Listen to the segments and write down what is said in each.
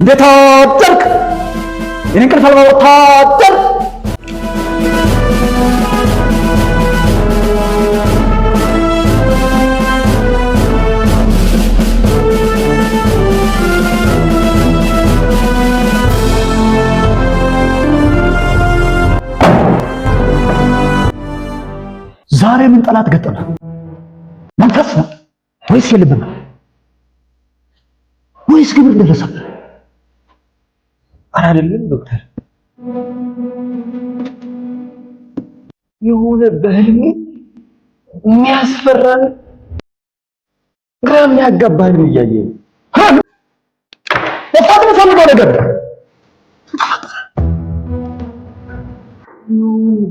እንደታደርክ የእንቅልፍ አልባ ወታደር ዛሬ ምን ጠላት ገጠመ? መንፈስ ነው ወይስ የልብ ነው ወይስ ግብር ደረሰብህ? አይደለም ዶክተር፣ የሆነ በህልሜ የሚያስፈራን ግራ የሚያጋባን እያየኝ ወፋት የምፈልገው ነገር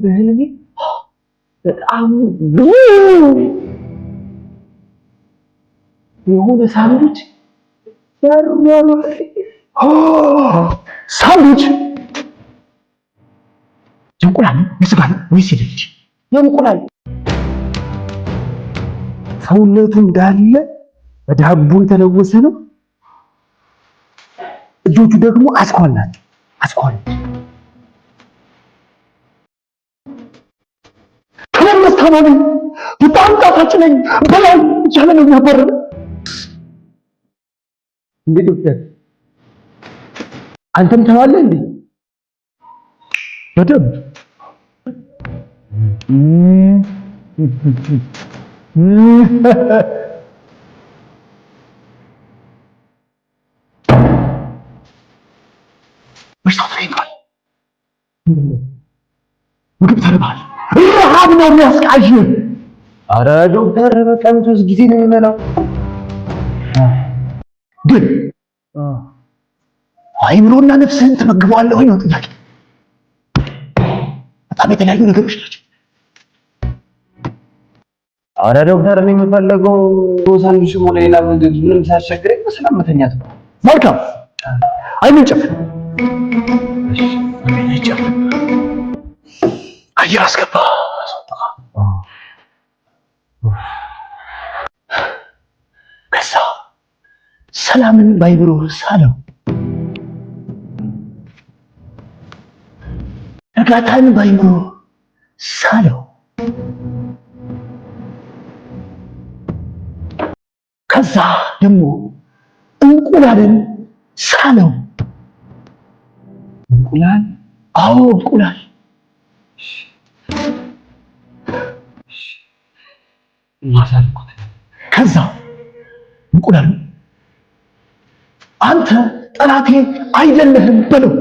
በህልሜ በጣም የሆነ ሳንዱች ያሩ ሳንዱች የእንቁላል የስጋ ነው ወይስ የልጅ? የእንቁላል ሰውነቱ እንዳለ በዳቦ የተለወሰ ነው። እጆቹ ደግሞ አስኳል ናቸው። አስኳል ተመስተማኒ በጣም ጣፋጭ ነኝ በላይ ቻለ ነው ያበረ እንዴ ዶክተር አንተም ተዋለህ እንዴ? በደንብ በሽታው ተይዟል። ምግብ ተርበሃል። ረሃብ ነው የሚያስቃዥ። ኧረ ዶክተር በቀን 3 ጊዜ ነው የሚበላው። ግን አይምሮና ነፍስህን ትመግበዋለህ ወይ ነው ጥያቄ። በጣም የተለያዩ ነገሮች ናቸው። ኧረ ዶክተር እኔ የምፈልገው ሳንዱች ሆነ ሌላ ምግብ ምንም ሳያስቸግረኝ በሰላም መተኛት ነው። መልካም አይንን ጨፍን። አየር አስገባ። ከዛ ሰላምን ባይብሮ ሳለው እርጋታን ባይምሮ ሳለው ከዛ ደግሞ እንቁላልን ሳለው። እንቁላል? አዎ እንቁላል። ማሳልኩት። ከዛ እንቁላል አንተ ጠላቴ አይደለህም በለው።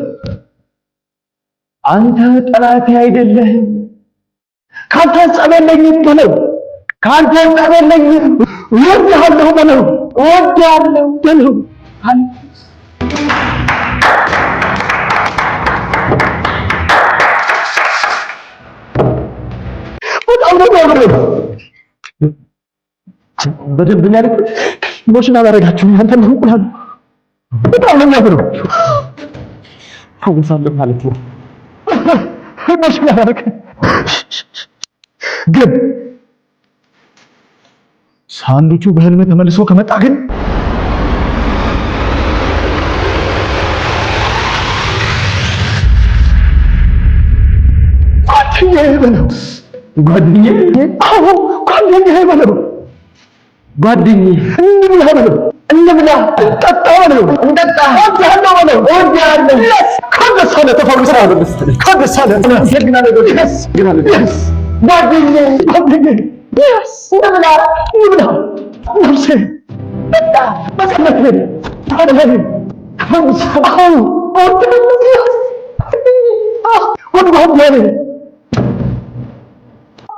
አንተ ጠላቴ አይደለህም፣ ካንተ ጸብ የለኝም በለው። ካንተ ጸብ የለኝም፣ እወድሃለሁ በለው። እወድሃለሁ በለው። በጣም ነው የሚያምረው። በደንብ ነው ያልኩት። ሞሽን አላረጋችሁም። አንተ ነው እንቁላል። በጣም ነው የሚያምረው። አውሳለሁ ማለት ነው። ሞሽን አላረጋ ግን ሳንዱቹ በህልም ተመልሶ ከመጣ ግን ጓደኛዬ በለው። ጓደኛዬ? አዎ ጓደኛዬ በለው። ጓደኛዬ እንብላ በለው። እንብላ፣ እንጠጣ በለው። እንጠጣ፣ እወድሃለሁ በለው። እወድሃለሁ። ከደሳለ ተፈርሰሃል መሰለኝ። ከደሳለ አመሰግናለሁ። ጓደኛዬ ጓደኛዬ እንብላ፣ እንብላ ነፍሴ ጠጣ፣ በሰለት ታደለ አዎ ወድ ጓደኛዬ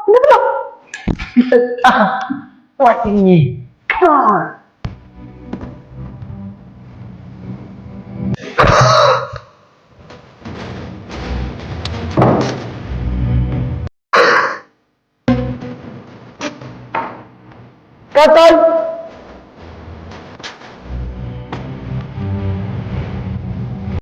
እንብላ፣ ጠጣ፣ ጓደኛዬ ቀጣይ